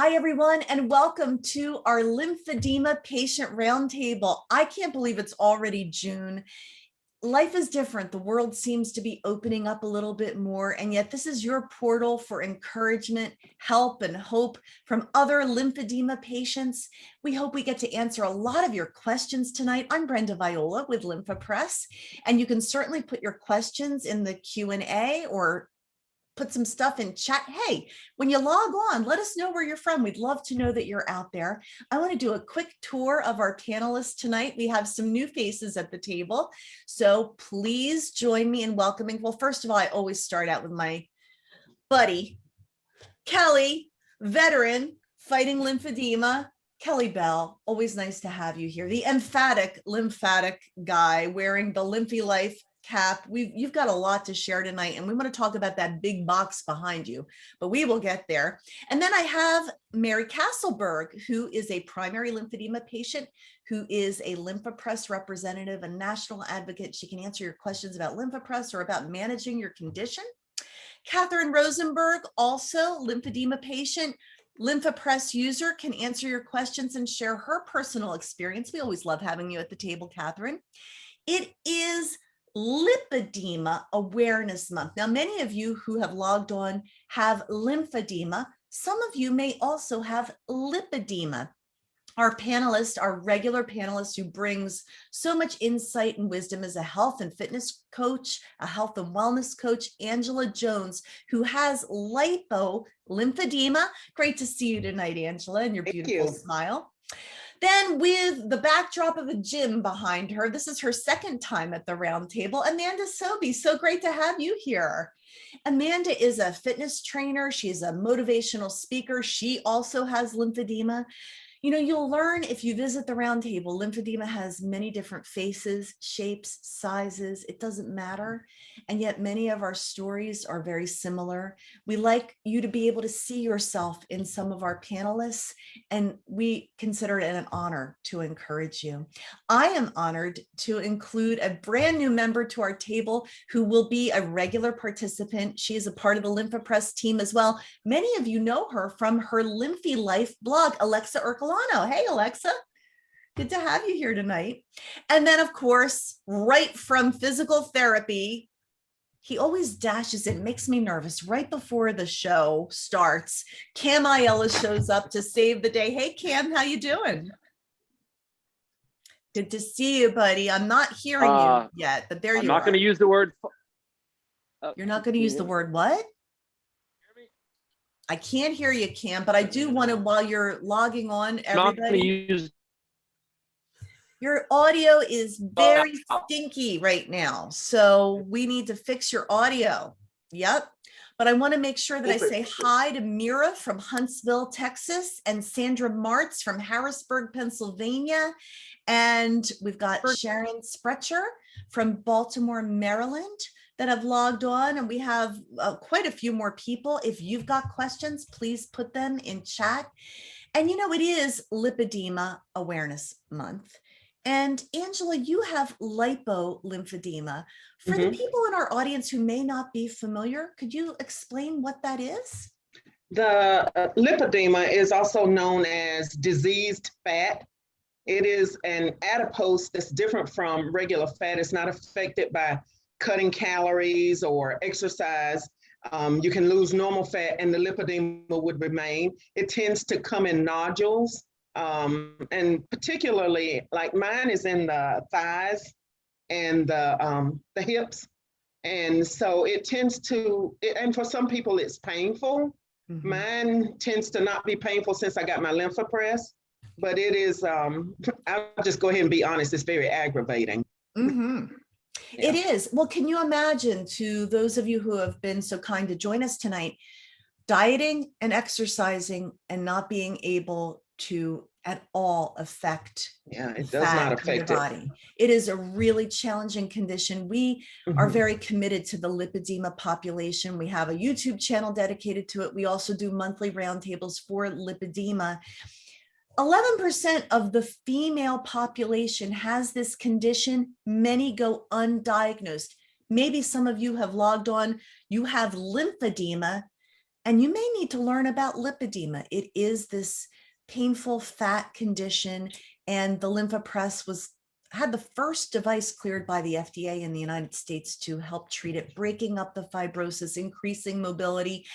Hi, everyone, and welcome to our Lymphedema Patient Roundtable. I can't believe it's already June. Life is different. The world seems to be opening up a little bit more, and yet this is your portal for encouragement, help, and hope from other lymphedema patients. We hope we get to answer a lot of your questions tonight. I'm Brenda Viola with Lymphedema Press, and you can certainly put your questions in the Q&A or put some stuff in chat. Hey, when you log on, let us know where you're from. We'd love to know that you're out there. I want to do a quick tour of our panelists tonight. We have some new faces at the table, so please join me in welcoming. Well, first of all, I always start out with my buddy, Kelly, veteran, fighting lymphedema. Kelly Bell, always nice to have you here. The emphatic lymphatic guy wearing the Lymphy Life cap. You've got a lot to share tonight, and we want to talk about that big box behind you, but we will get there. And then I have Mary Kastelberg, who is a primary lymphedema patient, who is a Lymphedema Press representative, a national advocate. She can answer your questions about Lymphedema Press or about managing your condition. Catherine Rosenberg, also lymphedema patient, Lympha Press user, can answer your questions and share her personal experience. We always love having you at the table, Catherine. It is Lipolymphedema Awareness Month. Now, many of you who have logged on have lymphedema. Some of you may also have lipedema. Our panelist, our regular panelist who brings so much insight and wisdom is a health and fitness coach, a health and wellness coach, Angela Jones, who has lymphedema. Great to see you tonight, Angela, and your beautiful smile. Then with the backdrop of a gym behind her, this is her second time at the round table, Amanda Sobey. So great to have you here. Amanda is a fitness trainer. She's a motivational speaker. She also has lymphedema. You know, you'll learn if you visit the round table, lymphedema has many different faces, shapes, sizes. It doesn't matter. And yet many of our stories are very similar. We like you to be able to see yourself in some of our panelists, and we consider it an honor to encourage you. I am honored to include a brand new member to our table who will be a regular participant. She is a part of the Lympha Press team as well. Many of you know her from her Lymphy Life blog, Alexa Ercolano. Hey, Alexa, good to have you here tonight. And then, of course, right from physical therapy, he always dashes in, makes me nervous right before the show starts. Cam Ayala shows up to save the day. Hey, Cam, how you doing? Good to see you, buddy. I'm not hearing you yet, but there you are. I'm not going to use the word. You're not going to use the word what? I can't hear you, Cam, but I do want to, while you're logging on, everybody, your audio is very stinky right now. So we need to fix your audio. Yep. But I want to make sure that I say hi to Mira from Huntsville, Texas, and Sandra Martz from Harrisburg, Pennsylvania. And we've got Sharon Sprecher from Baltimore, Maryland, that have logged on, and we have quite a few more people. If you've got questions, please put them in chat. And you know, it is Lymphedema Awareness Month. And Angela, you have lipolymphedema. For the people in our audience who may not be familiar, could you explain what that is? The lymphedema is also known as diseased fat. It is an adipose that's different from regular fat. It's not affected by cutting calories or exercise. You can lose normal fat and the lymphedema would remain. It tends to come in nodules, and particularly like mine is in the thighs and the hips. And so it tends to, and for some people it's painful. Mine tends to not be painful since I got my Lympha Press, but it is, I'll just go ahead and be honest, it's very aggravating. It is. Well, can you imagine, to those of you who have been so kind to join us tonight, dieting and exercising and not being able to at all affect it does not affect your body. It is a really challenging condition. We are very committed to the lipedema population. We have a YouTube channel dedicated to it. We also do monthly roundtables for lipedema. 11% of the female population has this condition. Many go undiagnosed. Maybe some of you have logged on, you have lymphedema, And you may need to learn about lipedema. It is this painful fat condition, and the Lympha Press had the first device cleared by the FDA in the United States to help treat it, breaking up the fibrosis, increasing mobility.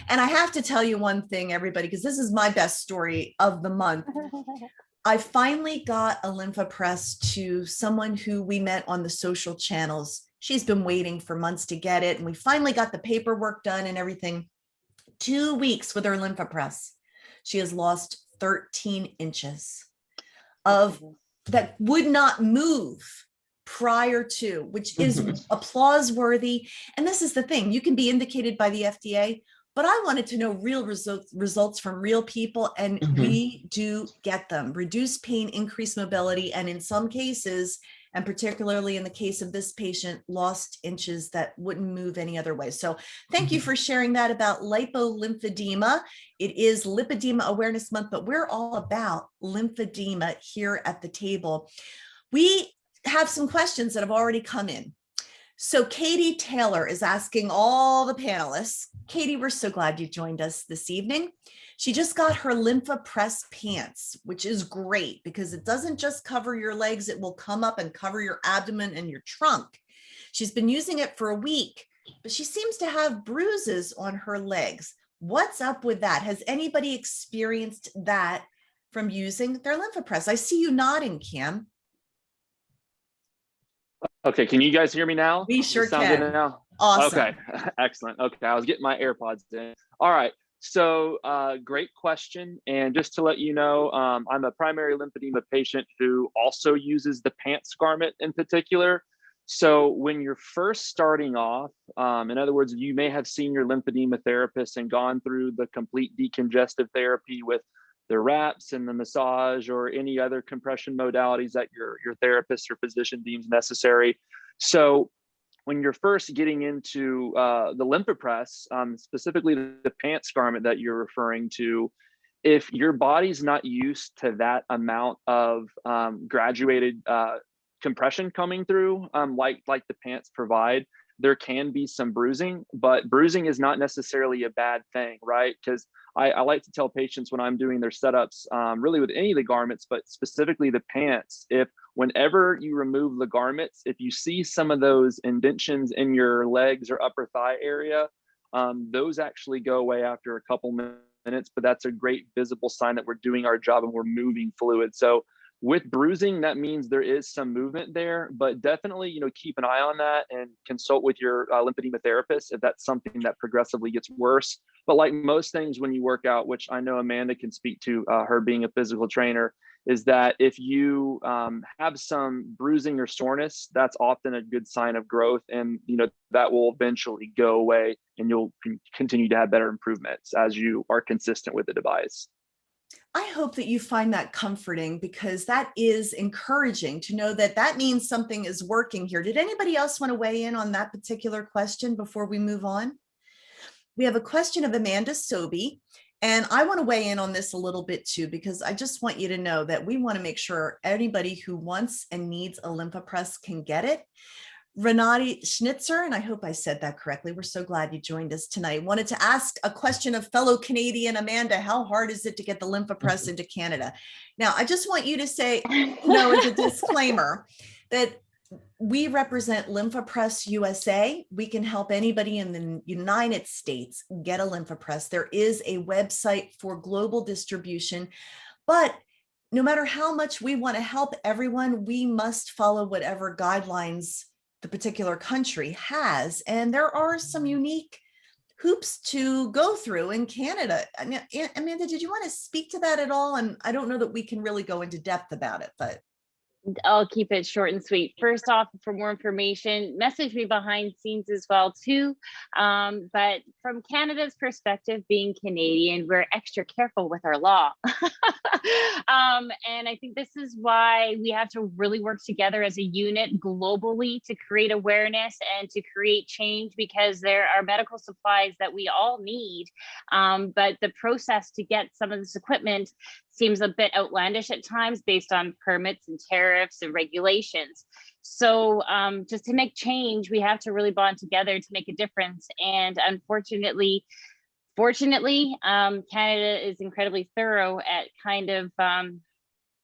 And I have to tell you one thing, everybody, because this is my best story of the month. I finally got a Lympha Press to someone who we met on the social channels. She's been waiting for months to get it, and we finally got the paperwork done and everything. 2 weeks with her Lympha Press. She has lost 13 inches of that would not move prior to, which is applause worthy. And this is the thing, you can be indicated by the FDA, but I wanted to know real results from real people, and we do get them. Reduce pain, increase mobility, and in some cases, and particularly in the case of this patient, lost inches that wouldn't move any other way. So thank you for sharing that about lipolymphedema. It is Lipedema Awareness Month, but we're all about lymphedema here at the table. We have some questions that have already come in. So Katie Taylor is asking all the panelists. Katie, we're so glad you joined us this evening. She just got her Lympha Press pants, which is great because it doesn't just cover your legs, it will come up and cover your abdomen and your trunk. She's been using it for a week, but she seems to have bruises on her legs. What's up with that? Has anybody experienced that from using their Lympha Press? I see you nodding, Kim. Okay, can you guys hear me now? We sure Sound can. good now? Awesome. Okay, excellent. Okay, I was getting my AirPods in. All right, so great question. And just to let you know, I'm a primary lymphedema patient who also uses the pants garment in particular. So when you're first starting off, in other words, you may have seen your lymphedema therapist and gone through the complete decongestive therapy with the wraps and the massage or any other compression modalities that your therapist or physician deems necessary. So when you're first getting into the Lympha Press, specifically the pants garment that you're referring to, if your body's not used to that amount of graduated compression coming through, like the pants provide, there can be some bruising, but bruising is not necessarily a bad thing, right? Because I like to tell patients when I'm doing their setups, really with any of the garments, but specifically the pants, whenever you remove the garments, if you see some of those indentions in your legs or upper thigh area, those actually go away after a couple minutes, but that's a great visible sign that we're doing our job and we're moving fluid. So with bruising, that means there is some movement there, but definitely, keep an eye on that and consult with your lymphedema therapist if that's something that progressively gets worse. But like most things when you work out, which I know Amanda can speak to, her being a physical trainer, is that if you have some bruising or soreness, that's often a good sign of growth, and that will eventually go away and you'll continue to have better improvements as you are consistent with the device. I hope that you find that comforting, because that is encouraging to know that that means something is working here. Did anybody else want to weigh in on that particular question before we move on? We have a question of Amanda Sobey, and I want to weigh in on this a little bit too, because I just want you to know that we want to make sure anybody who wants and needs a Lympha Press can get it. Renati Schnitzer, and I hope I said that correctly, we're so glad you joined us tonight, wanted to ask a question of fellow Canadian Amanda: how hard is it to get the Lympha Press into Canada? Now, I just want you to say, as a disclaimer, that we represent Lympha Press USA. We can help anybody in the United States get a Lympha Press. There is a website for global distribution, but no matter how much we want to help everyone, we must follow whatever guidelines the particular country has. And there are some unique hoops to go through in Canada. Amanda, did you want to speak to that at all? And I don't know that we can really go into depth about it, but I'll keep it short and sweet. First off, for more information, message me behind scenes as well too. But from Canada's perspective, being Canadian, we're extra careful with our law. And I think this is why we have to really work together as a unit globally to create awareness and to create change, because there are medical supplies that we all need. But the process to get some of this equipment seems a bit outlandish at times based on permits and tariffs and regulations. So just to make change, we have to really bond together to make a difference. And unfortunately, Fortunately, Canada is incredibly thorough at kind of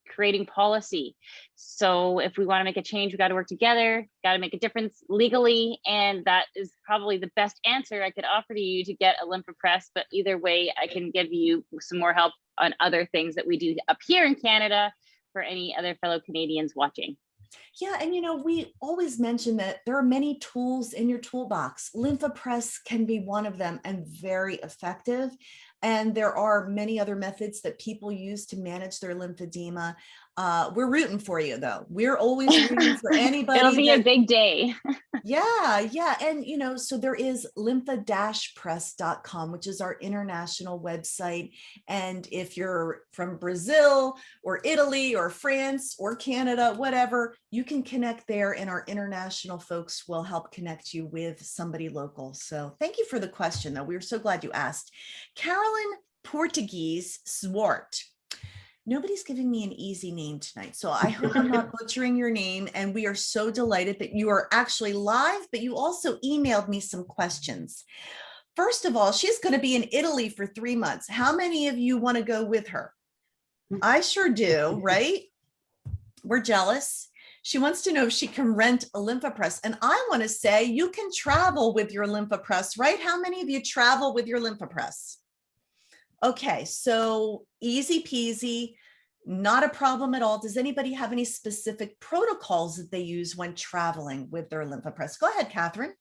creating policy. So if we want to make a change, we got to work together, got to make a difference legally. And that is probably the best answer I could offer to you to get a Lympha Press. But either way, I can give you some more help on other things that we do up here in Canada for any other fellow Canadians watching. Yeah, and we always mention that there are many tools in your toolbox. Lympha Press can be one of them and very effective. And there are many other methods that people use to manage their lymphedema. We're rooting for you, though. We're always rooting for anybody. It'll be a big day. Yeah. And, so there is lympha-press.com, which is our international website. And if you're from Brazil or Italy or France or Canada, whatever, you can connect there and our international folks will help connect you with somebody local. So thank you for the question, though. We were so glad you asked. Carolyn Portuguese Swart. Nobody's giving me an easy name tonight, so I hope I'm not butchering your name. And we are so delighted that you are actually live, but you also emailed me some questions. First of all, she's going to be in Italy for 3 months. How many of you want to go with her? I sure do, right? We're jealous. She wants to know if she can rent a Lympha Press. And I want to say you can travel with your Lympha Press, right? How many of you travel with your Lympha Press? Okay, so easy peasy, not a problem at all. Does anybody have any specific protocols that they use when traveling with their Lympha Press? Go ahead, Catherine.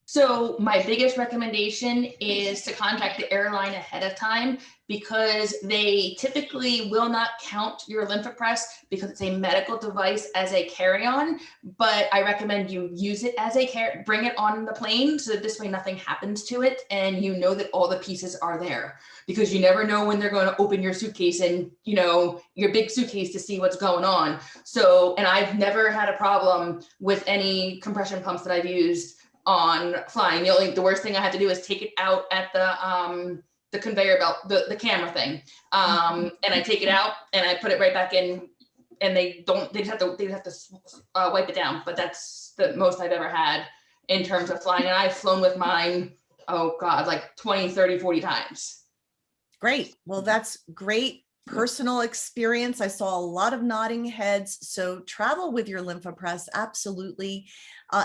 So my biggest recommendation is to contact the airline ahead of time, because they typically will not count your Lympha Press because it's a medical device as a carry-on, but I recommend you use it as a bring it on the plane so that this way nothing happens to it and you know that all the pieces are there, because you never know when they're going to open your suitcase and your big suitcase to see what's going on. So, and I've never had a problem with any compression pumps that I've used on flying. The worst thing I had to do is take it out at the conveyor belt, the camera thing. And I take it out and I put it right back in, and they just have to wipe it down. But that's the most I've ever had in terms of flying. And I've flown with mine, oh God, like 20, 30, 40 times. Great. Well, that's great personal experience. I saw a lot of nodding heads. So travel with your Lympha Press, absolutely.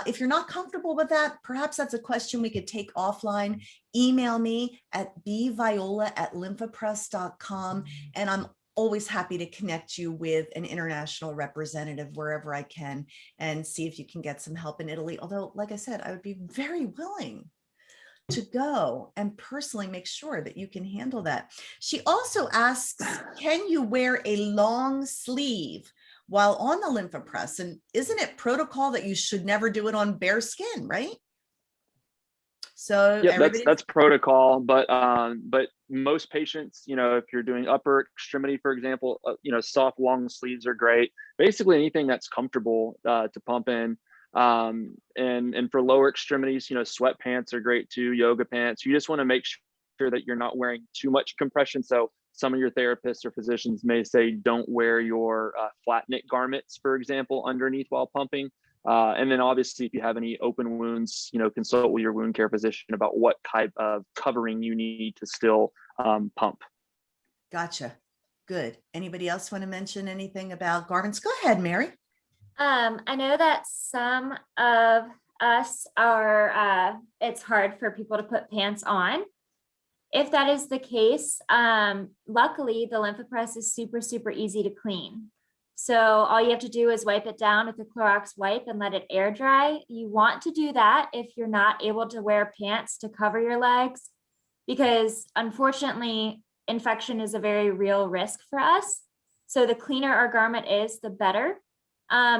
If you're not comfortable with that, perhaps that's a question we could take offline. Email me at bviola@lymphapress.com, and I'm always happy to connect you with an international representative wherever I can and see if you can get some help in Italy. Although, like I said, I would be very willing to go and personally make sure that you can handle that. She also asks, can you wear a long sleeve while on the Lympha Press? And isn't it protocol that you should never do it on bare skin, right? So yeah, that's protocol, but most patients, if you're doing upper extremity, for example, soft long sleeves are great. Basically anything that's comfortable to pump in. And for lower extremities, sweatpants are great too, yoga pants. You just want to make sure that you're not wearing too much compression. So some of your therapists or physicians may say don't wear your flat knit garments, for example, underneath while pumping. And then obviously if you have any open wounds, consult with your wound care physician about what type of covering you need to still pump. Gotcha. Good. Anybody else want to mention anything about garments? Go ahead, Mary. I know that some of us are, it's hard for people to put pants on. If that is the case, luckily the Lympha Press is super, super easy to clean. So all you have to do is wipe it down with a Clorox wipe and let it air dry. You want to do that if you're not able to wear pants to cover your legs, because unfortunately, infection is a very real risk for us. So the cleaner our garment is, the better.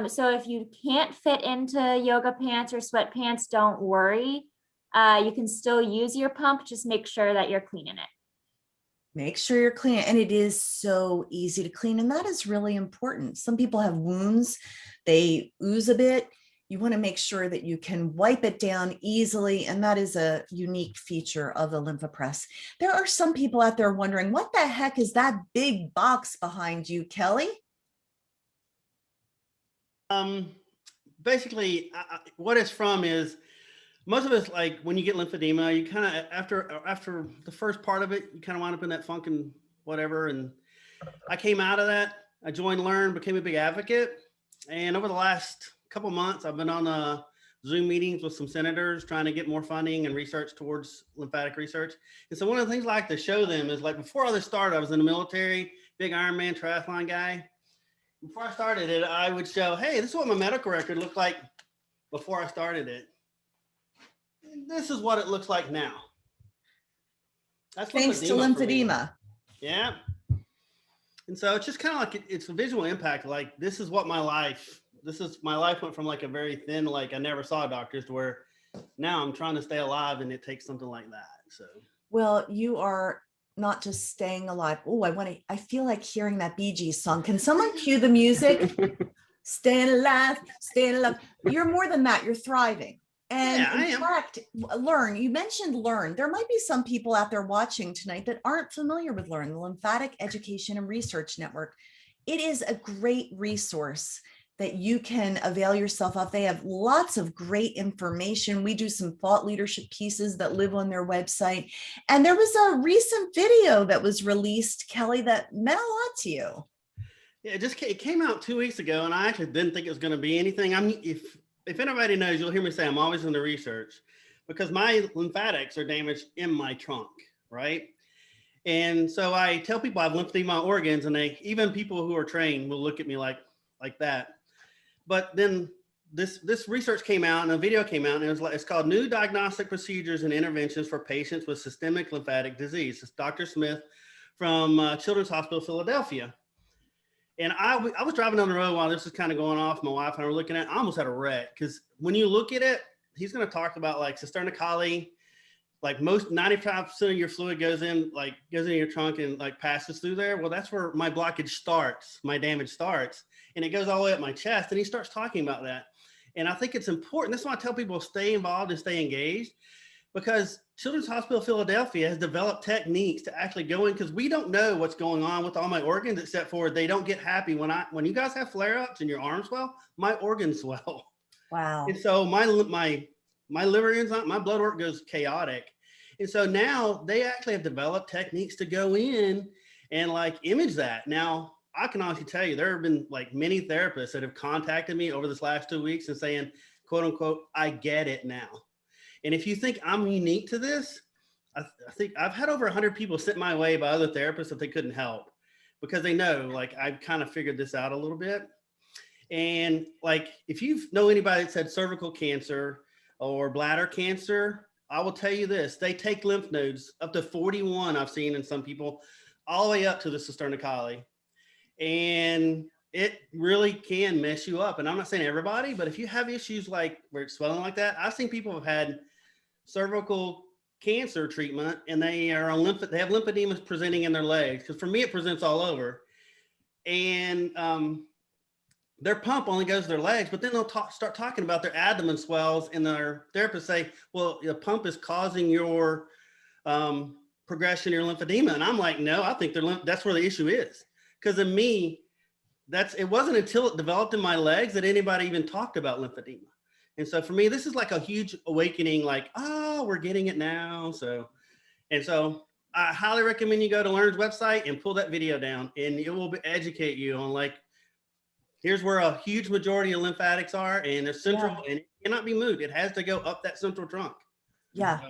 So if you can't fit into yoga pants or sweatpants, don't worry. You can still use your pump. Just make sure that you're cleaning it. Make sure you're clean. And it is so easy to clean. And that is really important. Some people have wounds, they ooze a bit. You want to make sure that you can wipe it down easily. And that is a unique feature of the Lympha Press. There are some people out there wondering, what the heck is that big box behind you, Kelly? Basically, what it's from is most of it's like when you get lymphedema, you kind of after the first part of it, you kind of wind up in that funk and whatever. And I came out of that. I joined Learn, became a big advocate, and over the last couple months, I've been on Zoom meetings with some senators trying to get more funding and research towards lymphatic research. And so one of the things I like to show them is, like, before all this started, I was in the military, big Ironman triathlon guy. Before I started it, I would show, hey, this is what my medical record looked like before I started it. This is what it looks like now. That's Thanks to lymphedema for me. lymphedema. Yeah. And so it's just kind of like it's a visual impact. Like, this is my life went from like a very thin, like I never saw doctors, to where now I'm trying to stay alive, and it takes something like that. So, Well, you are not just staying alive. Oh, I feel like hearing that Bee Gees song. Can someone cue the music? Staying alive, staying alive. You're more than that. You're thriving. And yeah, I in am. fact, Learn, you mentioned Learn. There might be some people out there watching tonight that aren't familiar with Learn, the Lymphatic Education and Research Network. It is a great resource that you can avail yourself of. They have lots of great information. We do some thought leadership pieces that live on their website. And there was a recent video that was released, Kelly, that meant a lot to you. Yeah, it came out 2 weeks ago, and I actually didn't think it was going to be anything. If anybody knows, you'll hear me say I'm always into research, because my lymphatics are damaged in my trunk, right? And so I tell people I have lymphedema organs, and even people who are trained will look at me like that. But then this research came out, and a video came out, and it's called New Diagnostic Procedures and Interventions for Patients with Systemic Lymphatic Disease. It's Dr. Smith from Children's Hospital, Philadelphia. And I was driving down the road while this was kind of going off. My wife and I were looking at it. I almost had a wreck, because when you look at it, he's going to talk about like cisterna, like most 95% of your fluid goes in your trunk and like passes through there. Well, that's where my blockage starts, my damage starts, and it goes all the way up my chest. And he starts talking about that. And I think it's important. That's why I tell people stay involved and stay engaged, because Children's Hospital Philadelphia has developed techniques to actually go in, because we don't know what's going on with all my organs, except for they don't get happy when you guys have flare-ups and your arms swell, my organs swell. Wow. And so my liver enzyme, my blood work goes chaotic. And so now they actually have developed techniques to go in and like image that. Now, I can honestly tell you, there have been like many therapists that have contacted me over this last 2 weeks and saying, quote unquote, I get it now. And if you think I'm unique to this, I think I've had over 100 people sent my way by other therapists that they couldn't help, because they know, like, I've kind of figured this out a little bit. And like, if you know anybody that's had cervical cancer or bladder cancer, I will tell you this, they take lymph nodes up to 41, I've seen in some people, all the way up to the cisterna. And it really can mess you up. And I'm not saying everybody, but if you have issues like where it's swelling like that, I've seen people have had cervical cancer treatment, and they are on they have lymphedema presenting in their legs, because for me it presents all over, and their pump only goes to their legs, but then they'll start talking about their abdomen swells, and their therapist say, well, the pump is causing your progression of your lymphedema. And I'm like, no, I think that's where the issue is, because in me, it wasn't until it developed in my legs that anybody even talked about lymphedema. And so for me, this is like a huge awakening, like, oh, we're getting it now. So I highly recommend you go to Learn's website and pull that video down, and it will educate you on, like, here's where a huge majority of lymphatics are, and they're central, and it cannot be moved. It has to go up that central trunk. Yeah.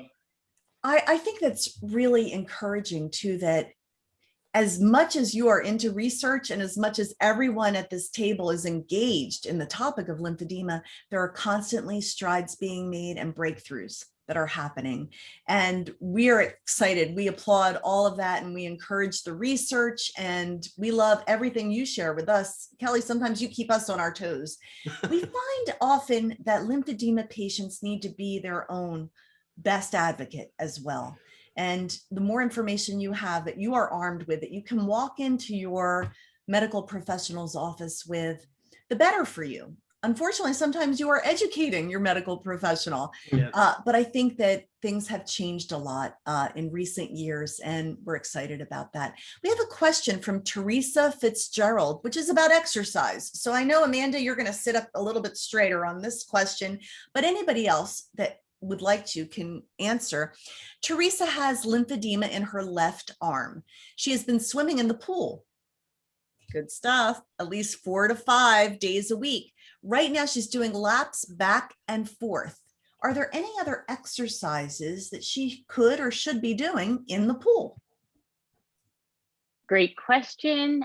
I think that's really encouraging too, that as much as you are into research and as much as everyone at this table is engaged in the topic of lymphedema, there are constantly strides being made and breakthroughs that are happening. And we are excited. We applaud all of that, and we encourage the research, and we love everything you share with us. Kelly, sometimes you keep us on our toes. We find often that lymphedema patients need to be their own best advocate as well. And the more information you have that you are armed with, that you can walk into your medical professional's office with, the better for you. Unfortunately, sometimes you are educating your medical professional, but I think that things have changed a lot in recent years, and we're excited about that. We have a question from Teresa Fitzgerald, which is about exercise. So I know, Amanda, you're going to sit up a little bit straighter on this question, but anybody else that would like to can answer. Teresa has lymphedema in her left arm. She has been swimming in the pool. Good stuff. At least 4 to 5 days a week. Right now she's doing laps back and forth. Are there any other exercises that she could or should be doing in the pool? Great question.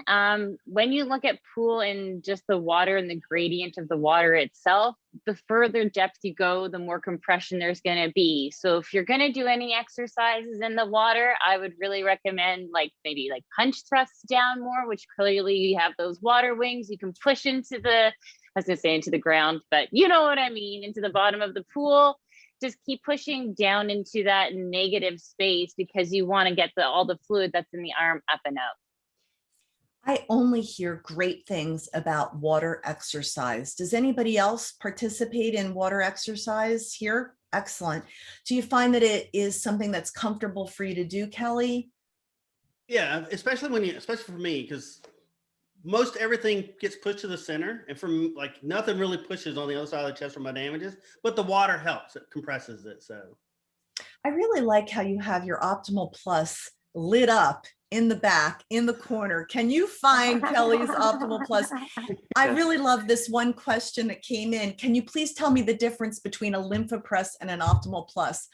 When you look at pool and just the water and the gradient of the water itself, the further depth you go, the more compression there's going to be. So if you're going to do any exercises in the water, I would really recommend maybe punch thrusts down more, which clearly you have those water wings. You can push into I was going to say into the ground, but you know what I mean, into the bottom of the pool. Just keep pushing down into that negative space because you want to get all the fluid that's in the arm up and out. I only hear great things about water exercise. Does anybody else participate in water exercise here? Excellent. Do you find that it is something that's comfortable for you to do, Kelly? Yeah, especially for me, because most everything gets pushed to the center, and from nothing really pushes on the other side of the chest for my damages, but the water helps, it compresses it. So I really like how you have your Optimal Plus lit up in the back, in the corner. Can you find Kelly's Optimal Plus? I really love this one question that came in. Can you please tell me the difference between a Lympha Press and an Optimal Plus?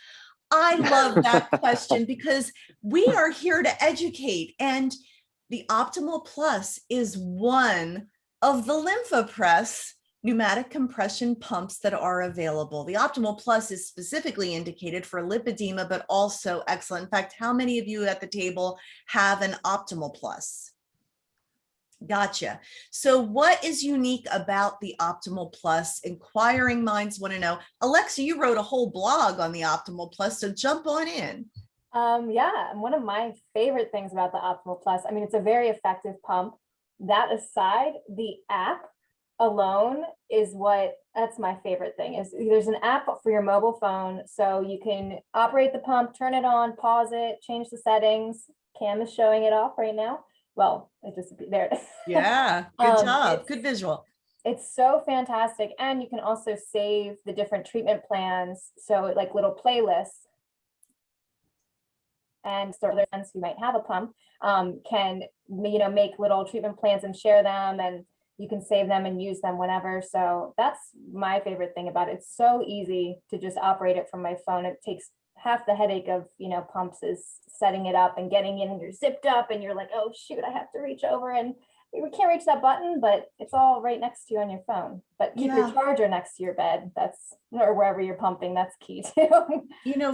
I love that question because we are here to educate, and the Optimal Plus is one of the Lympha Press pneumatic compression pumps that are available. The Optimal Plus is specifically indicated for lipedema, but also excellent. In fact, how many of you at the table have an Optimal Plus? Gotcha. So what is unique about the Optimal Plus? Inquiring minds want to know. Alexa, you wrote a whole blog on the Optimal Plus, so jump on in. Yeah, and one of my favorite things about the Optimal Plus, I mean, it's a very effective pump. That aside, the app alone is that's my favorite thing. Is there's an app for your mobile phone, so you can operate the pump, turn it on, pause it, change the settings. Cam is showing it off right now. Well, it just there. It is. Yeah, good job, good visual. It's so fantastic, and you can also save the different treatment plans, so like little playlists. And so other friends who might have a pump can, make little treatment plans and share them, and you can save them and use them whenever. So that's my favorite thing about it. It's so easy to just operate it from my phone. It takes half the headache of, pumps is setting it up and getting in, and you're zipped up and you're like, oh shoot, I have to reach over, and we can't reach that button, but it's all right next to you on your phone. But keep your charger next to your bed. Or wherever you're pumping, that's key too.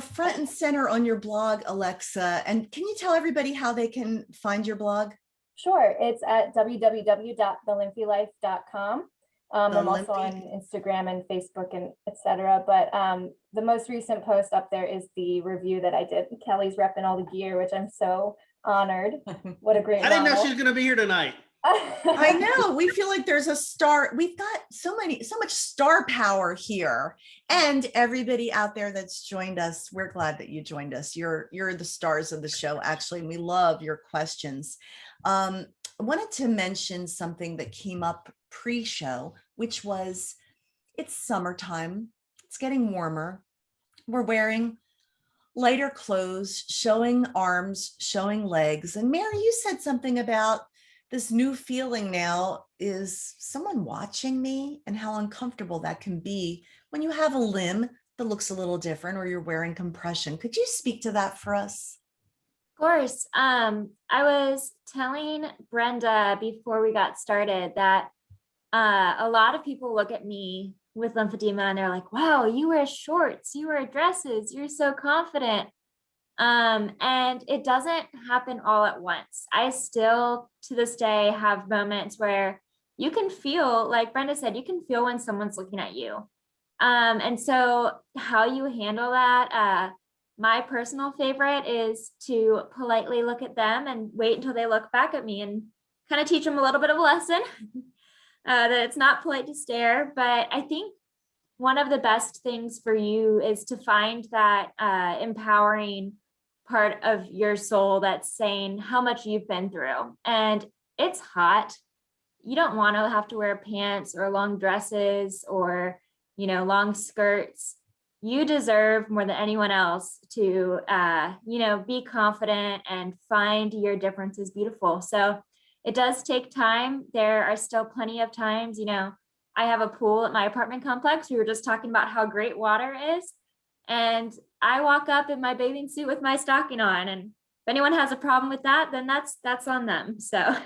Front and center on your blog, Alexa. And can you tell everybody how they can find your blog? Sure. It's at www.thelymphylife.com. I'm also on Instagram and Facebook and etc. But the most recent post up there is the review that I did. Kelly's repping all the gear, which I'm so honored. What a great I didn't know she was going to be here tonight. I know, we feel like there's a star. We've got so much star power here, and everybody out there that's joined us, we're glad that you joined us. You're the stars of the show, actually, and we love your questions. I wanted to mention something that came up pre-show, which was, it's summertime, it's getting warmer, we're wearing lighter clothes, showing arms, showing legs, and Mary, you said something about this new feeling now, is someone watching me, and how uncomfortable that can be when you have a limb that looks a little different or you're wearing compression. Could you speak to that for us? Of course. I was telling Brenda before we got started that a lot of people look at me with lymphedema and they're like, wow, you wear shorts, you wear dresses, you're so confident. And it doesn't happen all at once. I still, to this day, have moments where you can feel, like Brenda said, you can feel when someone's looking at you. And so how you handle that, my personal favorite is to politely look at them and wait until they look back at me and kind of teach them a little bit of a lesson that it's not polite to stare. But I think one of the best things for you is to find that empowering part of your soul that's saying how much you've been through. And it's hot. You don't want to have to wear pants or long dresses or, long skirts. you deserve more than anyone else to, be confident and find your differences beautiful. So it does take time. There are still plenty of times, I have a pool at my apartment complex. We were just talking about how great water is. And I walk up in my bathing suit with my stocking on. And if anyone has a problem with that, then that's on them. So,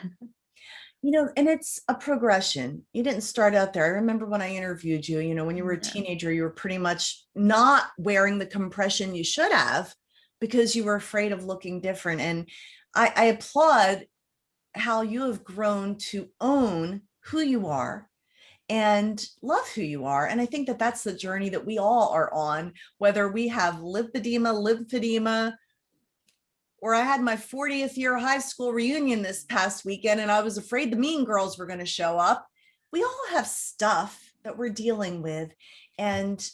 and it's a progression. You didn't start out there. I remember when I interviewed you, when you were a teenager, you were pretty much not wearing the compression you should have because you were afraid of looking different. And I applaud how you have grown to own who you are and love who you are. And I think that that's the journey that we all are on, whether we have lymphedema, or I had my 40th year high school reunion this past weekend and I was afraid the mean girls were going to show up. We all have stuff that we're dealing with, and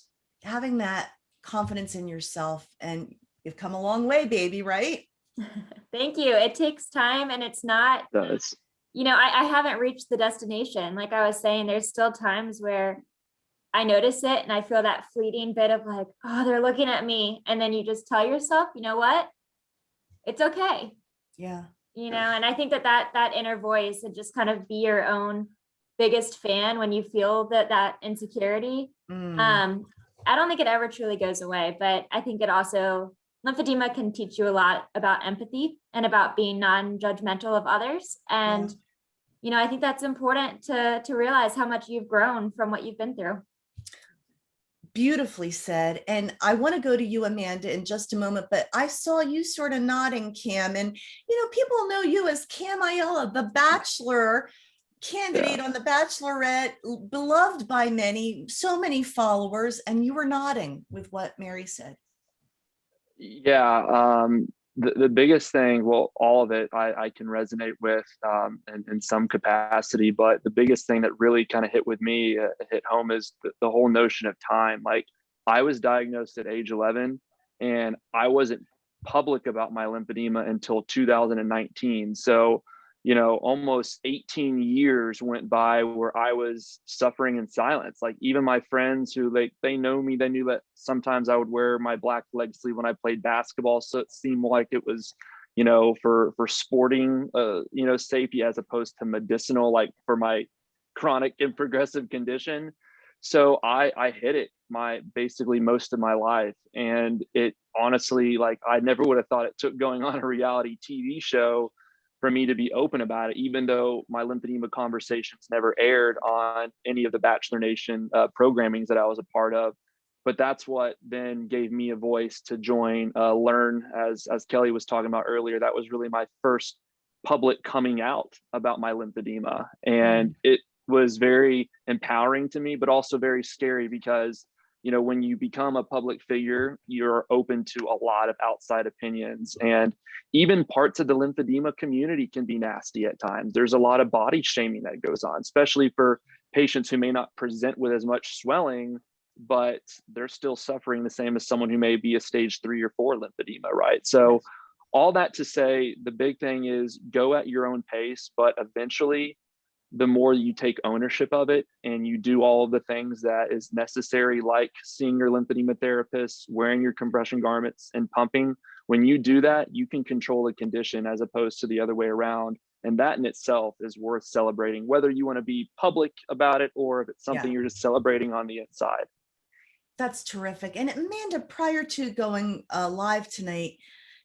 having that confidence in yourself, and you've come a long way, baby, right? Thank you. It takes time, and it's not, It does. I haven't reached the destination. Like I was saying, there's still times where I notice it and I feel that fleeting bit of like, oh, they're looking at me. And then you just tell yourself, you know what? It's okay. Yeah. And I think that inner voice, and just kind of be your own biggest fan when you feel that insecurity. I don't think it ever truly goes away, but I think it also, lymphedema can teach you a lot about empathy and about being non-judgmental of others. And, I think that's important to realize how much you've grown from what you've been through. Beautifully said. And I want to go to you, Amanda, in just a moment, but I saw you sort of nodding, Cam, and, people know you as Cam Ayala, the Bachelor candidate on the Bachelorette, beloved by many, so many followers, and you were nodding with what Mary said. Yeah. The biggest thing, well, all of it I can resonate with in some capacity, but the biggest thing that really kind of hit home is the whole notion of time. Like, I was diagnosed at age 11 and I wasn't public about my lymphedema until 2019. So, almost 18 years went by where I was suffering in silence. Like, even my friends who they know me, they knew that sometimes I would wear my black leg sleeve when I played basketball. So it seemed like it was, for sporting, safety as opposed to medicinal, like for my chronic and progressive condition. So I hid it basically most of my life. And it honestly, like, I never would have thought it took going on a reality TV show for me to be open about it, even though my lymphedema conversations never aired on any of the Bachelor Nation programmings that I was a part of. But that's what then gave me a voice to join Learn, as Kelly was talking about earlier. That was really my first public coming out about my lymphedema. And it was very empowering to me, but also very scary because, when you become a public figure, you're open to a lot of outside opinions, and even parts of the lymphedema community can be nasty at times. There's a lot of body shaming that goes on, especially for patients who may not present with as much swelling, but they're still suffering the same as someone who may be a stage 3 or 4 lymphedema, right? So all that to say, the big thing is go at your own pace, but eventually the more you take ownership of it and you do all of the things that is necessary, like seeing your lymphedema therapist, wearing your compression garments, and pumping, when you do that, you can control the condition as opposed to the other way around. And that in itself is worth celebrating, whether you want to be public about it or if it's something you're just celebrating on the inside. That's terrific. And Amanda, prior to going live tonight,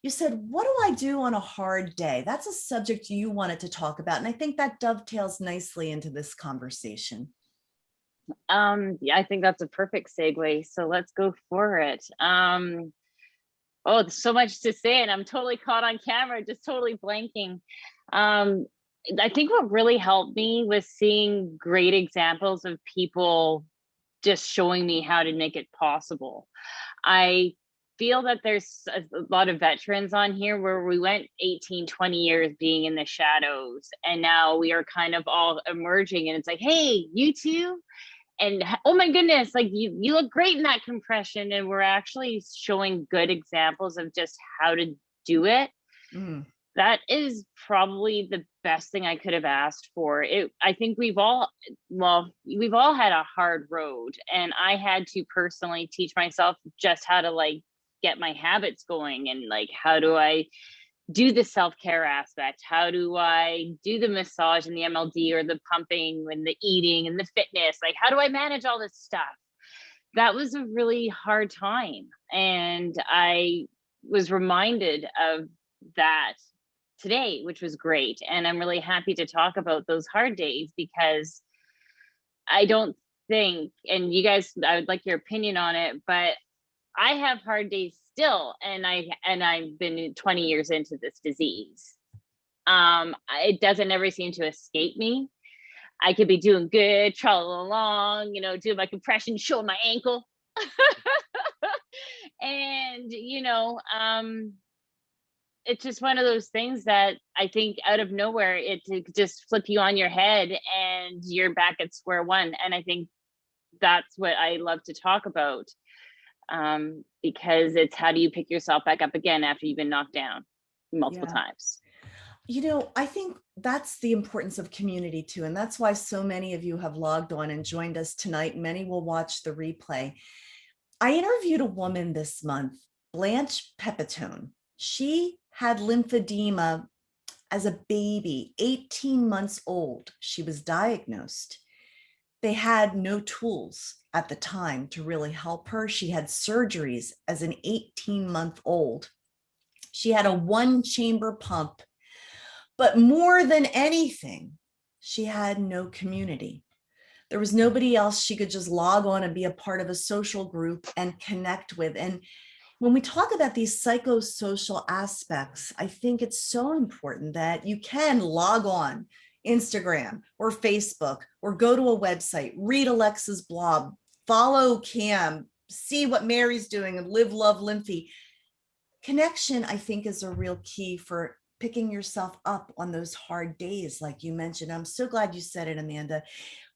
you said, what do I do on a hard day? That's a subject you wanted to talk about. And I think that dovetails nicely into this conversation. Yeah, I think that's a perfect segue. So let's go for it. There's so much to say, and I'm totally caught on camera, just totally blanking. I think what really helped me was seeing great examples of people just showing me how to make it possible. I feel that there's a lot of veterans on here where we went 18, 20 years being in the shadows, and now we are kind of all emerging, and it's like, hey, you too? And oh my goodness, like you look great in that compression. And we're actually showing good examples of just how to do it. That is probably the best thing I could have asked for. I think we've all had a hard road, and I had to personally teach myself just how to like get my habits going, and like, how do I do the self-care aspect? How do I do the massage and the MLD, or the pumping and the eating and the fitness? Like, how do I manage all this stuff? That was a really hard time. And I was reminded of that today, which was great. And I'm really happy to talk about those hard days, because I don't think, and you guys, I would like your opinion on it, but I have hard days still, and I've been 20 years into this disease. It doesn't ever seem to escape me. I could be doing good, trolling along, you know, doing my compression, showing my ankle. And, you know, it's just one of those things that I think out of nowhere, it just flip you on your head and you're back at square one. And I think that's what I love to talk about, because it's how do you pick yourself back up again after you've been knocked down multiple times. You know, I think that's the importance of community too. And that's why so many of you have logged on and joined us tonight. Many will watch the replay. I interviewed a woman this month, Blanche Pepitone. She had lymphedema as a baby, 18 months old. She was diagnosed. They had no tools at the time to really help her. She had surgeries as an 18-month-old. She had a 1-chamber pump. But more than anything, she had no community. There was nobody else she could just log on and be a part of a social group and connect with. And when we talk about these psychosocial aspects, I think it's so important that you can log on Instagram or Facebook, or go to a website, read Alexa's blog, follow Cam, see what Mary's doing, and live, love, Lymphy. Connection, I think, is a real key for picking yourself up on those hard days, like you mentioned. I'm so glad you said it, Amanda.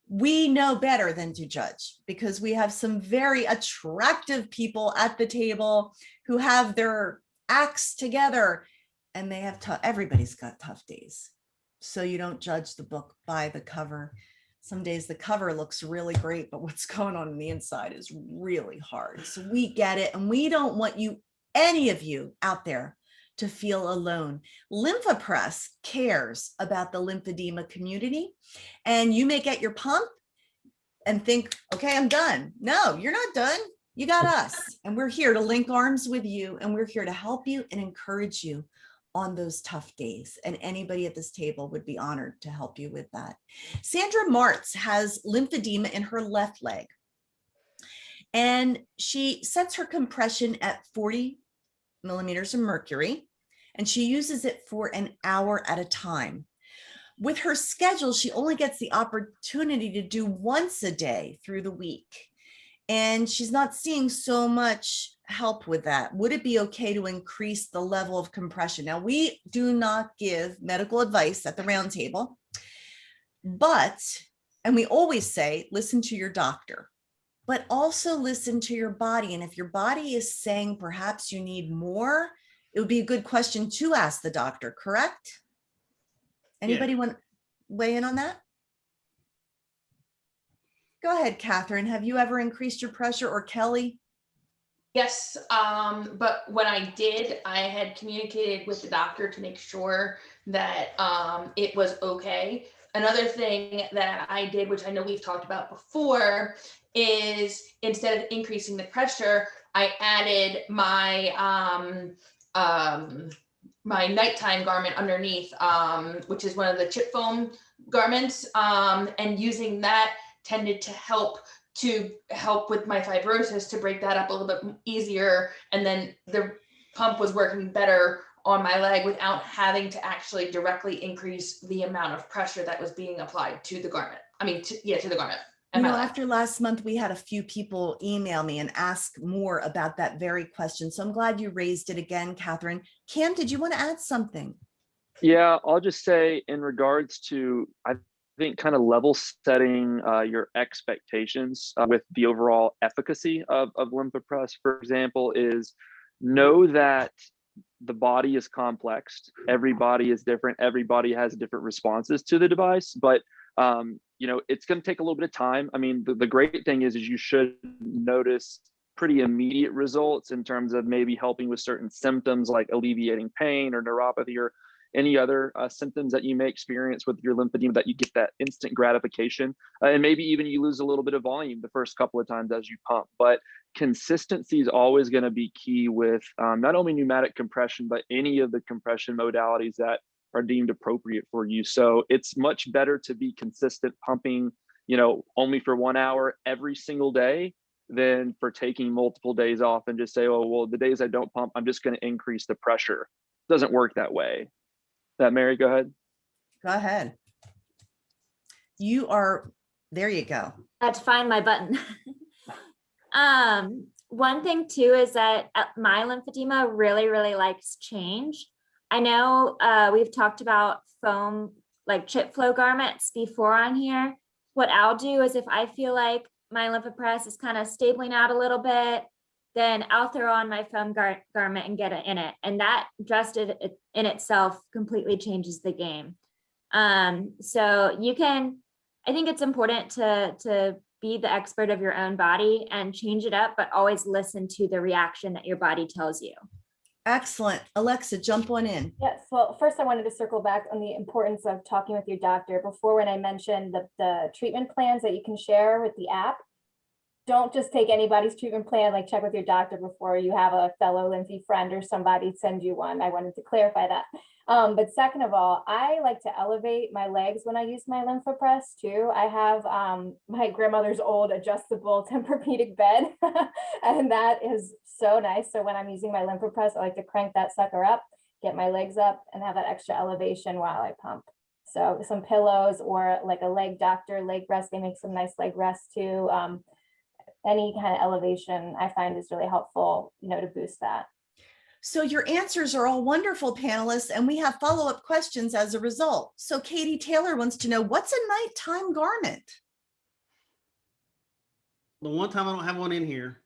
We know better than to judge, because we have some very attractive people at the table who have their acts together, and they have everybody's got tough days. So you don't judge the book by the cover. Some days the cover looks really great, but what's going on the inside is really hard. So we get it, and we don't want you, any of you out there, to feel alone. Lympha Press cares about the lymphedema community, and you may get your pump and think, okay, I'm done. No, you're not done. You got us, and we're here to link arms with you, and we're here to help you and encourage you on those tough days. And anybody at this table would be honored to help you with that. Sandra Martz has lymphedema in her left leg, and she sets her compression at 40 millimeters of mercury, and she uses it for an hour at a time. With her schedule, she only gets the opportunity to do once a day through the week, and she's not seeing so much help with that. Would it be okay to increase the level of compression? Now, we do not give medical advice at the roundtable, but, and we always say, listen to your doctor, but also listen to your body. And if your body is saying perhaps you need more, it would be a good question to ask the doctor, correct? Anybody want to weigh in on that? Go ahead, Catherine. Have you ever increased your pressure, or Kelly? Yes, but when I did, I had communicated with the doctor to make sure that it was okay. Another thing that I did, which I know we've talked about before, is instead of increasing the pressure, I added my my nighttime garment underneath, which is one of the chip foam garments, and using that tended to help with my fibrosis, to break that up a little bit easier. And then the pump was working better on my leg without having to actually directly increase the amount of pressure that was being applied to the garment. I mean, to the garment. You know, after last month, we had a few people email me and ask more about that very question. So I'm glad you raised it again, Catherine. Cam, did you want to add something? Yeah, I'll just say, in regards to, I think, kind of level setting your expectations with the overall efficacy of Lympha Press, for example, is know that the body is complex. Every body is different. Everybody has different responses to the device, but you know, it's going to take a little bit of time. I mean, the great thing is you should notice pretty immediate results in terms of maybe helping with certain symptoms like alleviating pain or neuropathy or any other symptoms that you may experience with your lymphedema, that you get that instant gratification. And maybe even you lose a little bit of volume the first couple of times as you pump. But consistency is always going to be key with not only pneumatic compression, but any of the compression modalities that are deemed appropriate for you. So it's much better to be consistent pumping, you know, only for 1 hour every single day than for taking multiple days off and just say, oh, well, the days I don't pump, I'm just going to increase the pressure. It doesn't work that way. Mary, go ahead. Go ahead. You are, there you go. I had to find my button. One thing too is that my lymphedema really, really likes change. I know we've talked about foam, like chip flow garments before on here. What I'll do is if I feel like my Lympha Press is kind of stabling out a little bit, then I'll throw on my foam garment and get it in it. And that just in itself completely changes the game. So you can, I think it's important to be the expert of your own body and change it up, but always listen to the reaction that your body tells you. Excellent. Alexa, jump on in. Yes, well, first I wanted to circle back on the importance of talking with your doctor. Before, when I mentioned the treatment plans that you can share with the app, don't just take anybody's treatment plan, like check with your doctor before you have a fellow Lymphy friend or somebody send you one. I wanted to clarify that. But second of all, I like to elevate my legs when I use my Lympha Press too. I have my grandmother's old adjustable Tempur-Pedic bed, and that is so nice. So when I'm using my Lympha Press, I like to crank that sucker up, get my legs up, and have that extra elevation while I pump. So some pillows or like a leg doctor, leg rest, they make some nice leg rests too. Any kind of elevation I find is really helpful, you know, to boost that. So your answers are all wonderful, panelists, and we have follow-up questions as a result. So Katie Taylor wants to know, what's a nighttime garment? The one time I don't have one in here.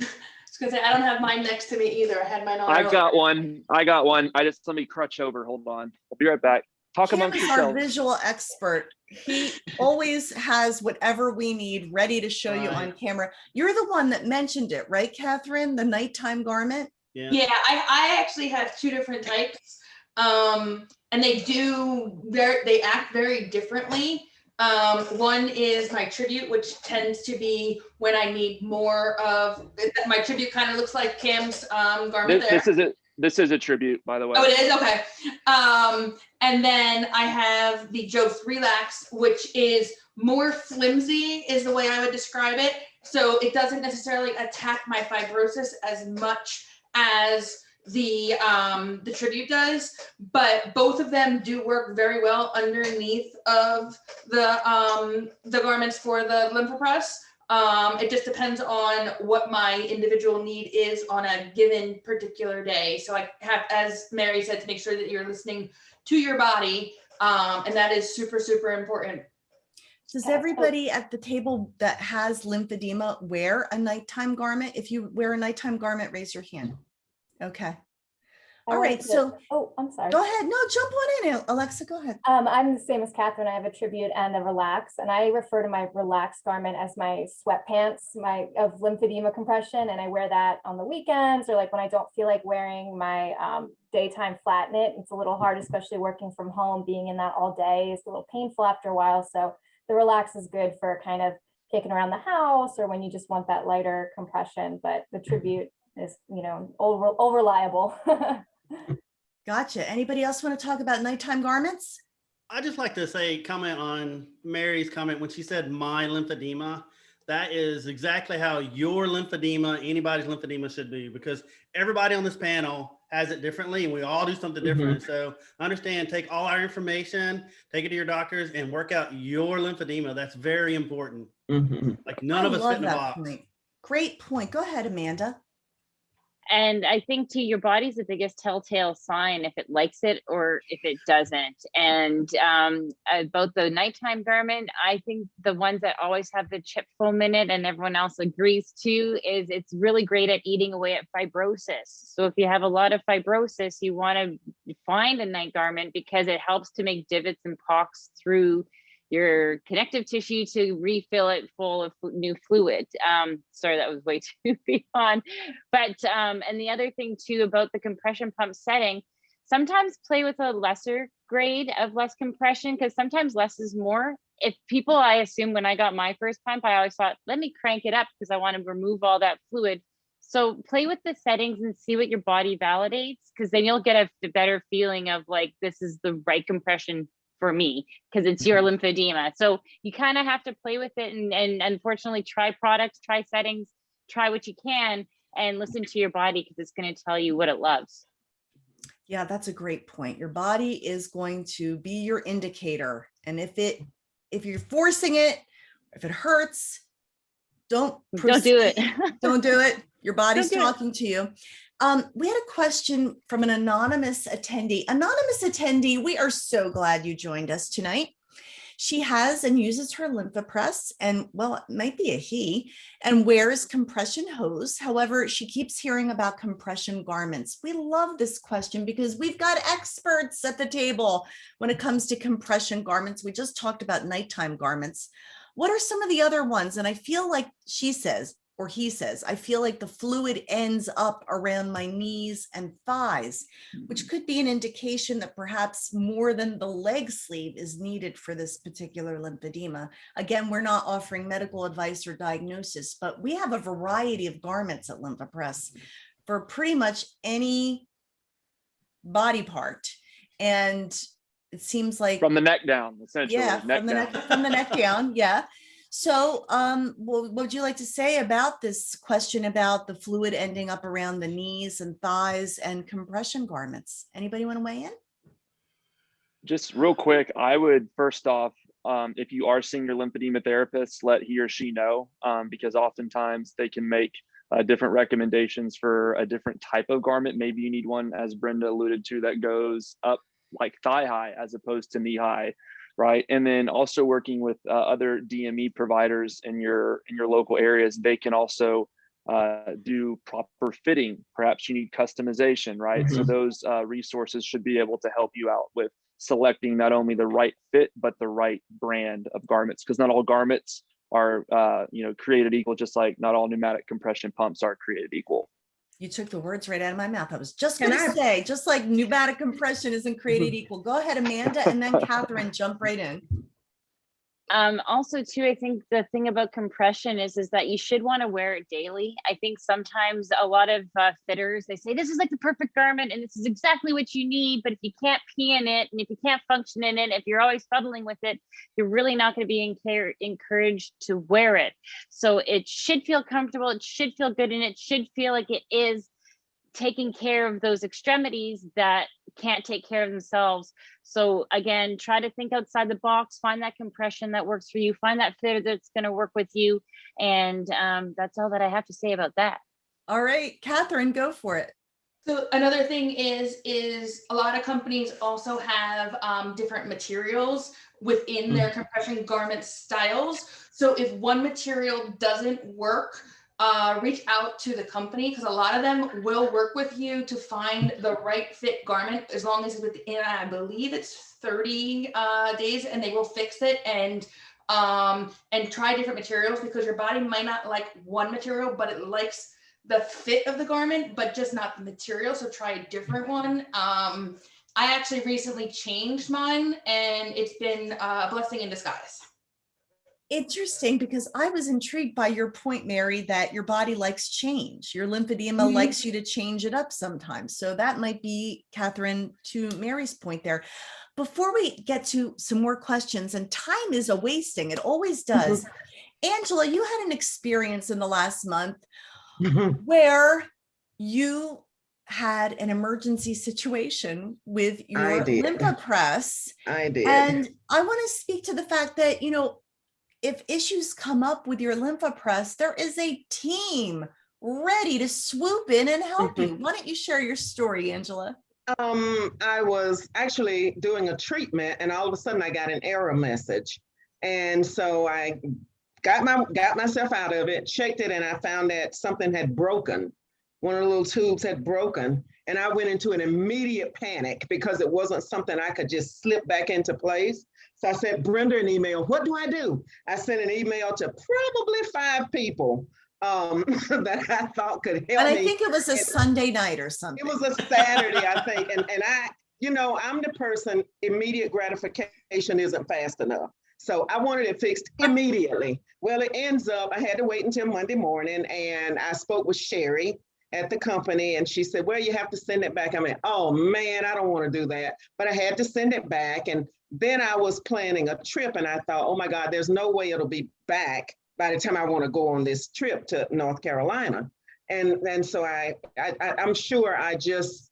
I was gonna say, I don't have mine next to me either. I had mine on. I've got one. Let me crutch over. Hold on. I'll be right back. Talk Kim amongst is our yourselves. visual expert. He always has whatever we need ready to show you on camera. You're the one that mentioned it, right, Catherine? The nighttime garment? Yeah, I actually have two different types. And they act very differently. One is my tribute, which tends to be when I need more of, my tribute kind of looks like Cam's garment there. This is a tribute, by the way. Oh, it is? Okay. And then I have the Job's Relax, which is more flimsy is the way I would describe it. So it doesn't necessarily attack my fibrosis as much as the tribute does, but both of them do work very well underneath of the garments for the Lympha Press. It just depends on what my individual need is on a given particular day. So I have, as Mary said, to make sure that you're listening to your body, and that is super, super important. Does everybody at the table that has lymphedema wear a nighttime garment? If you wear a nighttime garment, raise your hand. Okay. All right, so, oh, I'm sorry. Go ahead. No, jump on in, Alexa, go ahead. I'm the same as Catherine. I have a tribute and a relax, and I refer to my relax garment as my sweatpants, of lymphedema compression, and I wear that on the weekends or like when I don't feel like wearing my daytime flat knit. It's a little hard, especially working from home, being in that all day is a little painful after a while. So the relax is good for kind of kicking around the house or when you just want that lighter compression, but the tribute is, you know, old reliable. Gotcha. Anybody else want to talk about nighttime garments? I just like to comment on Mary's comment when she said my lymphedema. That is exactly how your lymphedema, anybody's lymphedema should be, because everybody on this panel has it differently and we all do something different. So understand, take all our information, take it to your doctors and work out your lymphedema. That's very important. Like none of us fit in a box. Great point. Go ahead, Amanda. And I think too, your body's the biggest telltale sign if it likes it or if it doesn't. And about the nighttime garment, I think the ones that always have the chip foam in it, and everyone else agrees too, is it's really great at eating away at fibrosis. So if you have a lot of fibrosis, you want to find a night garment because it helps to make divots and pocks through your connective tissue to refill it full of new fluid. Sorry, that was way too beyond. But, and the other thing too about the compression pump setting, sometimes play with a lesser grade of less compression, because sometimes less is more. If people, I assume when I got my first pump, I always thought, let me crank it up because I want to remove all that fluid. So play with the settings and see what your body validates, because then you'll get a better feeling of like, this is the right compression for me, because it's your lymphedema. So you kind of have to play with it and unfortunately try products, try settings, try what you can, and listen to your body, because it's going to tell you what it loves. Yeah, that's a great point. Your body is going to be your indicator. And if you're forcing it, if it hurts, don't do it. Don't do it. Your body's talking to you. We had a question from an anonymous attendee. Anonymous attendee, we are so glad you joined us tonight. She has and uses her Lympha Press, and well, it might be a he, and wears compression hose. However, she keeps hearing about compression garments. We love this question because we've got experts at the table when it comes to compression garments. We just talked about nighttime garments. What are some of the other ones? And I feel like she says, or he says, I feel like the fluid ends up around my knees and thighs, which could be an indication that perhaps more than the leg sleeve is needed for this particular lymphedema. Again, we're not offering medical advice or diagnosis, but we have a variety of garments at Lympha Press for pretty much any body part. And it seems like from the neck down, essentially. Yeah, from the neck down. Yeah. So what would you like to say about this question about the fluid ending up around the knees and thighs and compression garments? Anybody want to weigh in? Just real quick, I would first off, if you are seeing your lymphedema therapist, let he or she know, because oftentimes they can make different recommendations for a different type of garment. Maybe you need one, as Brenda alluded to, that goes up like thigh high as opposed to knee high. Right. And then also working with other DME providers in your local areas, they can also do proper fitting. Perhaps you need customization, right? Mm-hmm. So those resources should be able to help you out with selecting not only the right fit, but the right brand of garments, because not all garments are, created equal, just like not all pneumatic compression pumps are created equal. You took the words right out of my mouth. I was just going to say, just like pneumatic compression isn't created equal. Go ahead, Amanda, and then Catherine, jump right in. Also too, I think the thing about compression is that you should want to wear it daily. I think sometimes a lot of fitters, they say this is like the perfect garment and this is exactly what you need, but if you can't pee in it and if you can't function in it, if you're always fuddling with it, you're really not going to be encouraged to wear it. So it should feel comfortable, it should feel good, and it should feel like it is taking care of those extremities that can't take care of themselves. So again, try to think outside the box, find that compression that works for you, find that fitter that's going to work with you. And that's all that I have to say about that. All right, Catherine, go for it. So another thing is a lot of companies also have different materials within their compression garment styles. So if one material doesn't work, reach out to the company, because a lot of them will work with you to find the right fit garment, as long as it's within, I believe it's 30 days, and they will fix it and try different materials, because your body might not like one material, but it likes the fit of the garment, but just not the material. So try a different one. I actually recently changed mine, and it's been a blessing in disguise. Interesting, because I was intrigued by your point, Mary, that your body likes change. Your lymphedema likes you to change it up sometimes. So that might be, Catherine, to Mary's point there. Before we get to some more questions, and time is a wasting, it always does. Angela, you had an experience in the last month where you had an emergency situation with your Lympha Press. I did. And I want to speak to the fact that, if issues come up with your Lympha Press, there is a team ready to swoop in and help you. Why don't you share your story, Angela? I was actually doing a treatment, and all of a sudden I got an error message. And so I got myself out of it, checked it, and I found that something had broken. One of the little tubes had broken, and I went into an immediate panic because it wasn't something I could just slip back into place. So I sent Brenda an email. What do I do? I sent an email to probably 5 people that I thought could help me. And I think it was a Sunday night or something. It was a Saturday, I think. And I, I'm the person, immediate gratification isn't fast enough. So I wanted it fixed immediately. Well, it ends up, I had to wait until Monday morning, and I spoke with Sherry at the company, and she said, well, you have to send it back. I mean, oh man, I don't want to do that. But I had to send it back. And then I was planning a trip, and I thought, oh my God, there's no way it'll be back by the time I want to go on this trip to North Carolina. And so I'm sure I just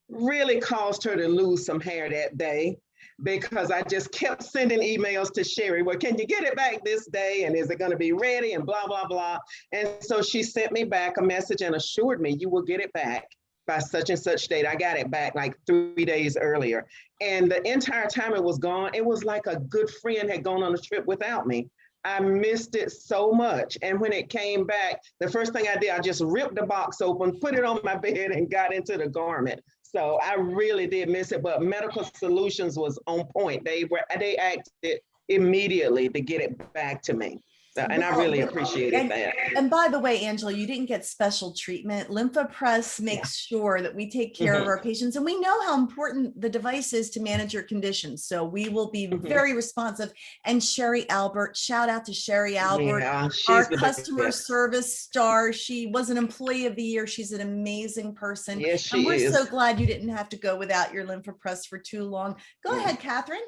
really caused her to lose some hair that day, because I just kept sending emails to Sherry. Well, can you get it back this day? And is it going to be ready? And blah, blah, blah. And so she sent me back a message and assured me, you will get it back by such and such date. I got it back like 3 days earlier. And the entire time it was gone, it was like a good friend had gone on a trip without me. I missed it so much. And when it came back, the first thing I did, I just ripped the box open, put it on my bed, and got into the garment. So I really did miss it, but Medical Solutions was on point. They acted immediately to get it back to me. And I really appreciated that. And by the way, Angela, you didn't get special treatment. Lympha Press makes sure that we take care of our patients, and we know how important the device is to manage your conditions. So we will be very responsive. And Sherry Albert, shout out to Sherry Albert, our customer service star. She was an employee of the year. She's an amazing person. Yes, she and we're is. so glad you didn't have to go without your Lympha Press for too long. Go ahead, Catherine.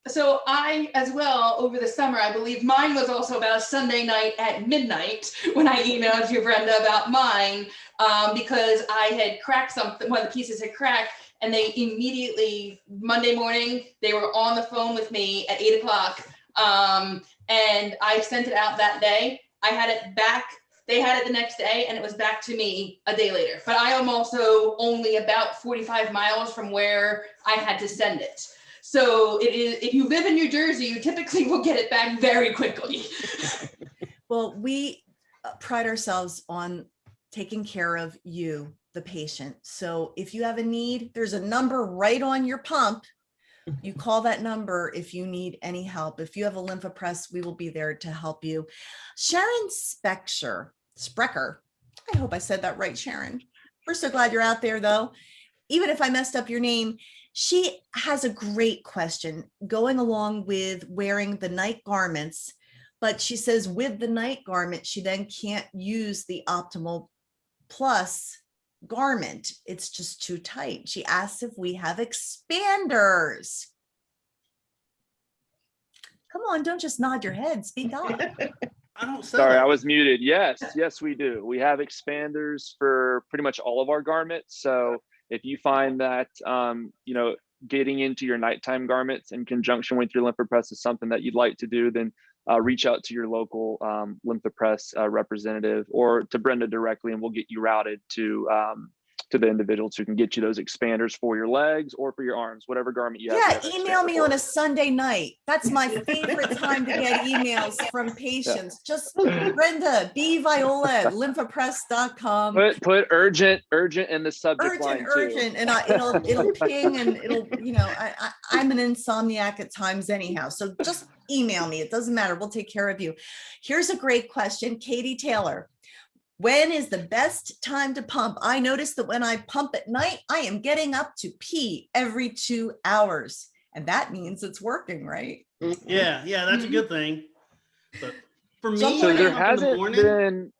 So I, as well, over the summer, I believe mine was also about a Sunday night at midnight when I emailed you, Brenda, about mine, because I had cracked something, one of the pieces had cracked, and they immediately, Monday morning, they were on the phone with me at 8 o'clock, and I sent it out that day. I had it back. They had it the next day, and it was back to me a day later. But I am also only about 45 miles from where I had to send it. So it is, if you live in New Jersey, you typically will get it back very quickly. Well, we pride ourselves on taking care of you, the patient. So if you have a need, there's a number right on your pump. You call that number if you need any help. If you have a Lympha Press, we will be there to help you. Sharon Sprecher, I hope I said that right, Sharon. We're so glad you're out there, though. Even if I messed up your name, she has a great question going along with wearing the night garments, but she says with the night garment, she then can't use the Optimal Plus garment. It's just too tight. She asks if we have expanders. Come on, don't just nod your head, speak up. I don't Sorry, I was muted. Yes, we do. We have expanders for pretty much all of our garments. So if you find that, getting into your nighttime garments in conjunction with your Lympha Press is something that you'd like to do, then reach out to your local Lympha Press representative or to Brenda directly, and we'll get you routed to the individuals who can get you those expanders for your legs or for your arms, whatever garment you have. Yeah, email me on a Sunday night. That's my favorite time to get emails from patients. Just Brenda, Viola, lymphapress.com. Put urgent in the subject line too. Urgent, and it'll ping, and it'll, I'm an insomniac at times anyhow. So just email me. It doesn't matter. We'll take care of you. Here's a great question, Katie Taylor. When is the best time to pump? I notice that when I pump at night, I am getting up to pee every 2 hours. And that means it's working, right? Yeah, that's a good thing. But for me, so there hasn't been.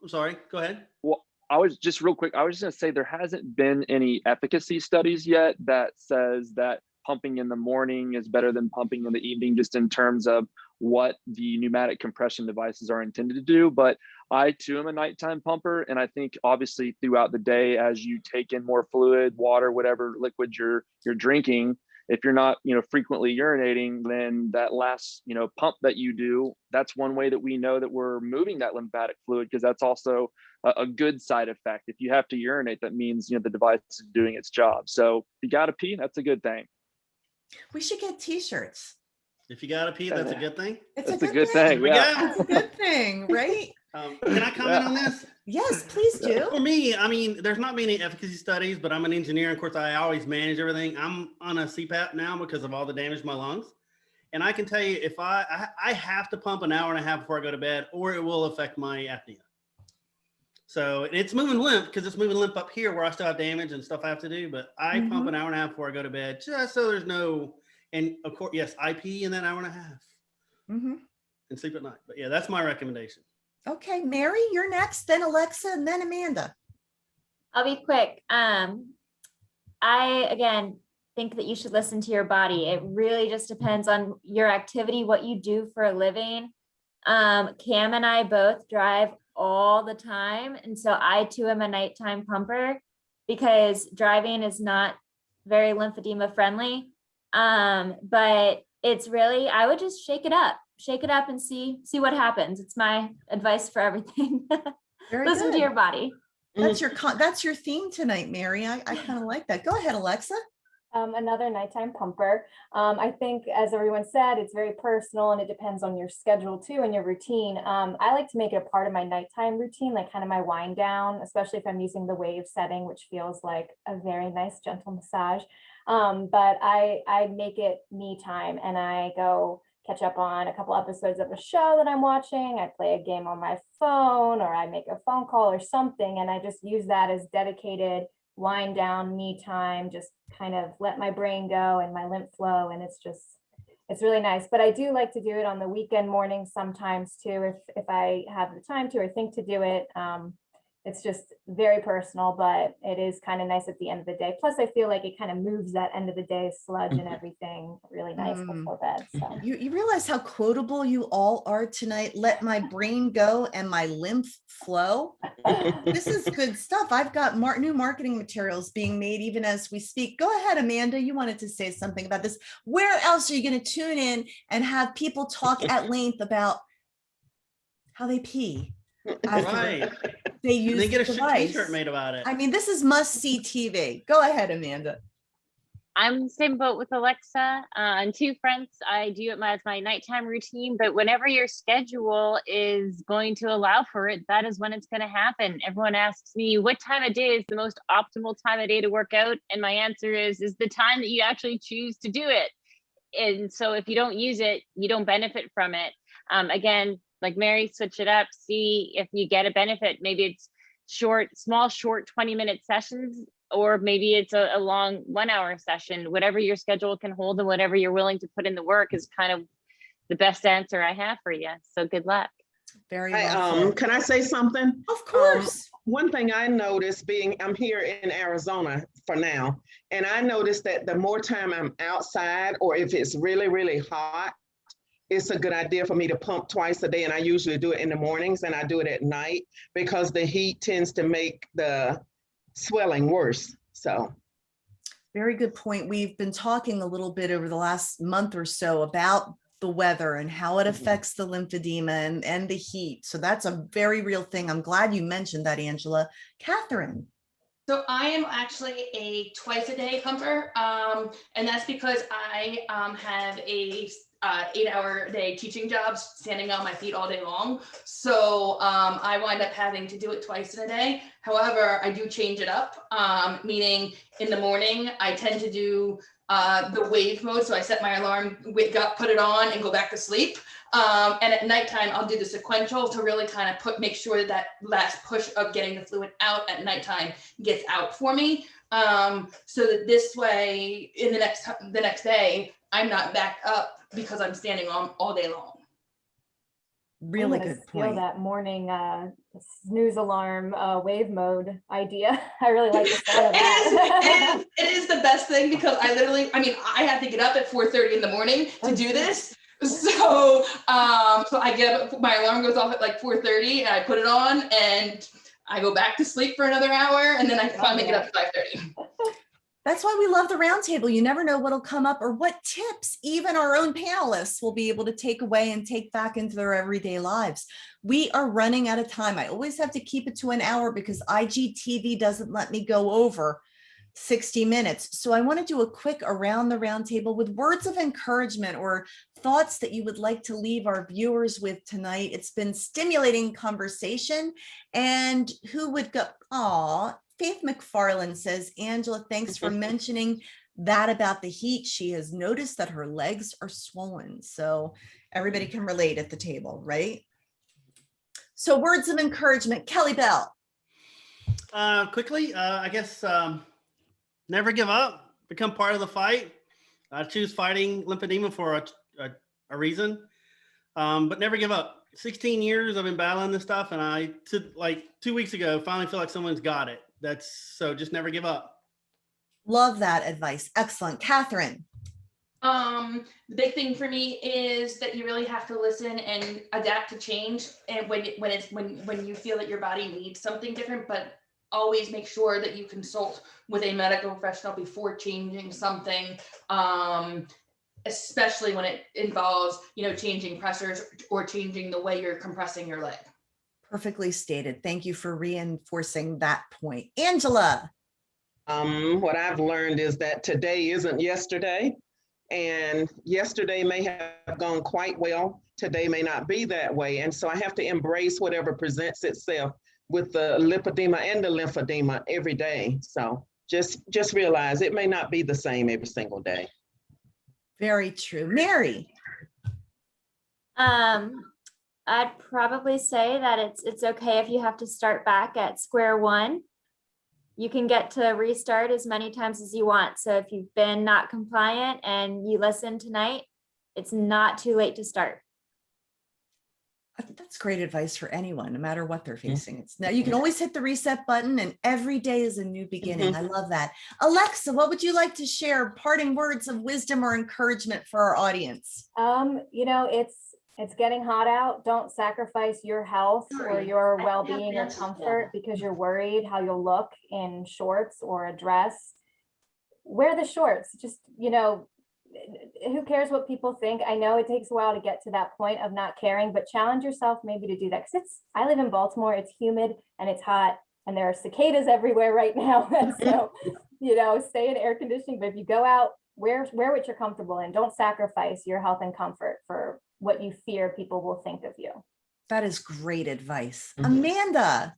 I'm sorry, go ahead. Well, I was just real quick. I was just going to say there hasn't been any efficacy studies yet that says that pumping in the morning is better than pumping in the evening, just in terms of what the pneumatic compression devices are intended to do. But I too am a nighttime pumper, and I think obviously throughout the day, as you take in more fluid, water, whatever liquid you're drinking, if you're not, frequently urinating, then that last, pump that you do, that's one way that we know that we're moving that lymphatic fluid, because that's also a good side effect. If you have to urinate, that means, the device is doing its job. So if you got to pee, that's a good thing. We should get t-shirts. If you got to pee, that's a good thing. That's a good thing. Yeah. It's a good thing, right? Can I comment on this? Yes, please do. For me, I mean, there's not many efficacy studies, but I'm an engineer. And of course, I always manage everything. I'm on a CPAP now because of all the damage to my lungs. And I can tell you, if I have to pump an hour and a half before I go to bed, or it will affect my apnea. So it's moving lymph, because it's moving lymph up here where I still have damage and stuff I have to do. But I pump an hour and a half before I go to bed, just so there's no, and of course, yes, I pee in that hour and a half and sleep at night. But yeah, that's my recommendation. Okay, Mary, you're next, then Alexa, and then Amanda. I'll be quick. I, again, think that you should listen to your body. It really just depends on your activity, what you do for a living. Cam and I both drive all the time. And so I too am a nighttime pumper, because driving is not very lymphedema friendly. But it's really, I would just shake it up and see what happens. It's my advice for everything. Listen to your body. That's your theme tonight, Mary. I kind of like that. Go ahead, Alexa. Another nighttime pumper. I think, as everyone said, it's very personal and it depends on your schedule too and your routine. I like to make it a part of my nighttime routine, like kind of my wind down, especially if I'm using the wave setting, which feels like a very nice gentle massage. But I make it me time, and I go catch up on a couple episodes of a show that I'm watching. I play a game on my phone, or I make a phone call or something, and I just use that as dedicated wind down me time, just kind of let my brain go and my lymph flow. And it's really nice. But I do like to do it on the weekend mornings sometimes too, if I have the time to or think to do it. It's just very personal, but it is kind of nice at the end of the day. Plus, I feel like it kind of moves that end of the day sludge and everything really nice before bed. So you realize how quotable you all are tonight. Let my brain go and my lymph flow. This is good stuff. I've got new marketing materials being made even as we speak. Go ahead, Amanda. You wanted to say something about this. Where else are you going to tune in and have people talk at length about how they pee? Right. They use they get a device. T-shirt made about it. I mean, this is must-see TV. Go ahead, Amanda. I'm the same boat with Alexa and two friends. I do it as my nighttime routine, but whenever your schedule is going to allow for it, that is when it's going to happen. Everyone asks me what time of day is the most optimal time of day to work out, and my answer is the time that you actually choose to do it. And so if you don't use it, you don't benefit from it. Again, like Mary, switch it up, see if you get a benefit. Maybe it's small 20-minute sessions, or maybe it's a long 1-hour session. Whatever your schedule can hold and whatever you're willing to put in the work is kind of the best answer I have for you. So good luck. Very well. Can I say something? Of course. One thing I noticed, I'm here in Arizona for now, and I noticed that the more time I'm outside, or if it's really, really hot, it's a good idea for me to pump twice a day. And I usually do it in the mornings and I do it at night, because the heat tends to make the swelling worse. So. Very good point. We've been talking a little bit over the last month or so about the weather and how it affects the lymphedema and the heat. So that's a very real thing. I'm glad you mentioned that, Angela. Catherine. So I am actually a twice a day pumper. And that's because I have a 8-hour day teaching job, standing on my feet all day long. So I wind up having to do it twice in a day. However, I do change it up, meaning in the morning, I tend to do the wave mode. So I set my alarm, wake up, put it on and go back to sleep. And at nighttime, I'll do the sequential to really kind of make sure that last push of getting the fluid out at nighttime gets out for me. So that this way in the next day, I'm not back up because I'm standing on all day long. Really good point. That morning snooze alarm wave mode idea. I really like the sound of that. It is the best thing, because I have to get up at 4:30 in the morning to do this. So I get up, my alarm goes off at like 4:30 and I put it on and I go back to sleep for another hour, and then I finally get up at 5:30. That's why we love the roundtable. You never know what'll come up or what tips even our own panelists will be able to take away and take back into their everyday lives. We are running out of time. I always have to keep it to an hour because IGTV doesn't let me go over 60 minutes. So I want to do a quick around the roundtable with words of encouragement or thoughts that you would like to leave our viewers with tonight. It's been stimulating conversation. And who would go? Aw, Faith McFarland says, Angela, thanks for mentioning that about the heat. She has noticed that her legs are swollen. So everybody can relate at the table, right? So words of encouragement, Kelly Bell. Quickly, I guess, never give up, become part of the fight. I choose fighting lymphedema for a reason, but never give up. 16 years I've been battling this stuff, and like 2 weeks ago, finally feel like someone's got it. So just never give up. Love that advice. Excellent. Catherine. The big thing for me is that you really have to listen and adapt to change. And when you feel that your body needs something different, but always make sure that you consult with a medical professional before changing something, especially when it involves, changing pressors or changing the way you're compressing your leg. Perfectly stated. Thank you for reinforcing that point. Angela. What I've learned is that today isn't yesterday, and yesterday may have gone quite well. Today may not be that way. And so I have to embrace whatever presents itself with the lipedema and the lymphedema every day. So just realize it may not be the same every single day. Very true. Mary. I'd probably say that it's okay if you have to start back at square one. You can get to restart as many times as you want. So if you've been not compliant and you listen tonight, it's not too late to start. I think that's great advice for anyone, no matter what they're facing. It's now you can always hit the reset button, and every day is a new beginning. I love that. Alexa, what would you like to share? Parting words of wisdom or encouragement for our audience? It's getting hot out. Don't sacrifice your health or your well-being or comfort because you're worried how you'll look in shorts or a dress. Wear the shorts. Just, who cares what people think? I know it takes a while to get to that point of not caring, but challenge yourself maybe to do that. Because I live in Baltimore, it's humid and it's hot and there are cicadas everywhere right now. And so, stay in air conditioning, but if you go out, wear what you're comfortable in. Don't sacrifice your health and comfort for what you fear people will think of you. That is great advice. Amanda.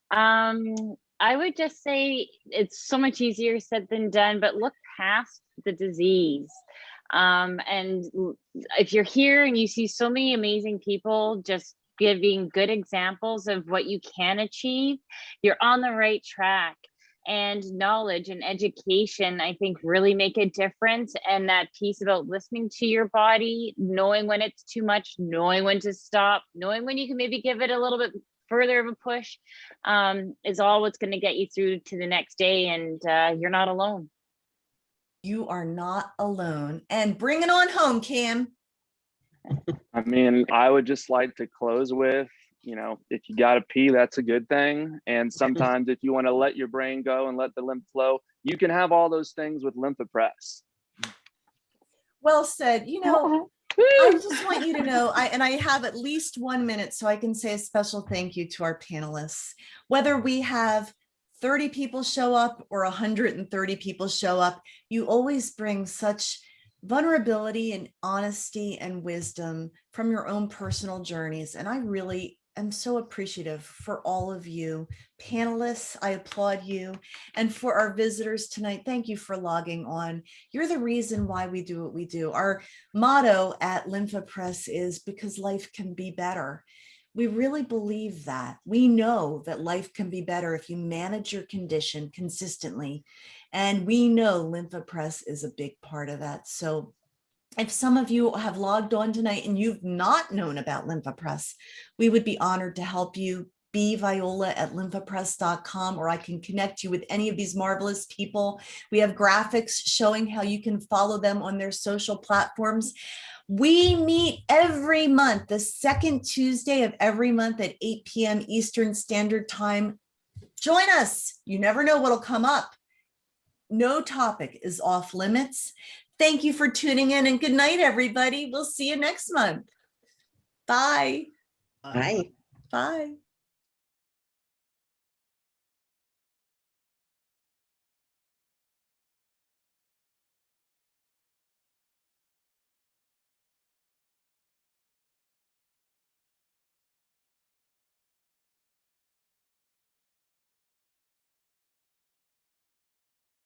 I would just say it's so much easier said than done, but look past the disease. And if you're here and you see so many amazing people just giving good examples of what you can achieve, you're on the right track. And knowledge and education, I think, really make a difference. And that piece about listening to your body, knowing when it's too much, knowing when to stop, knowing when you can maybe give it a little bit further of a push, is all what's going to get you through to the next day. And you're not alone. You are not alone. And bring it on home, Cam. I mean, I would just like to close with, if you got to pee, that's a good thing. And sometimes if you want to let your brain go and let the lymph flow, you can have all those things with Lympha Press. Well said. I just want you to know, I have at least 1 minute so I can say a special thank you to our panelists. Whether we have 30 people show up or 130 people show up, you always bring such vulnerability and honesty and wisdom from your own personal journeys. And I really am so appreciative for all of you panelists. I applaud you. And for our visitors tonight, thank you for logging on. You're the reason why we do what we do. Our motto at Lympha Press is because life can be better. We really believe that. We know that life can be better if you manage your condition consistently. And we know Lympha Press is a big part of that. So if some of you have logged on tonight and you've not known about Lympha Press, we would be honored to help you. bviola@lymphapress.com, or I can connect you with any of these marvelous people. We have graphics showing how you can follow them on their social platforms. We meet every month, the second Tuesday of every month at 8 p.m. Eastern Standard Time Join us. You never know what'll come up. No topic is off limits. Thank you for tuning in, and good night, everybody. We'll see you next month. Bye. Bye. Bye.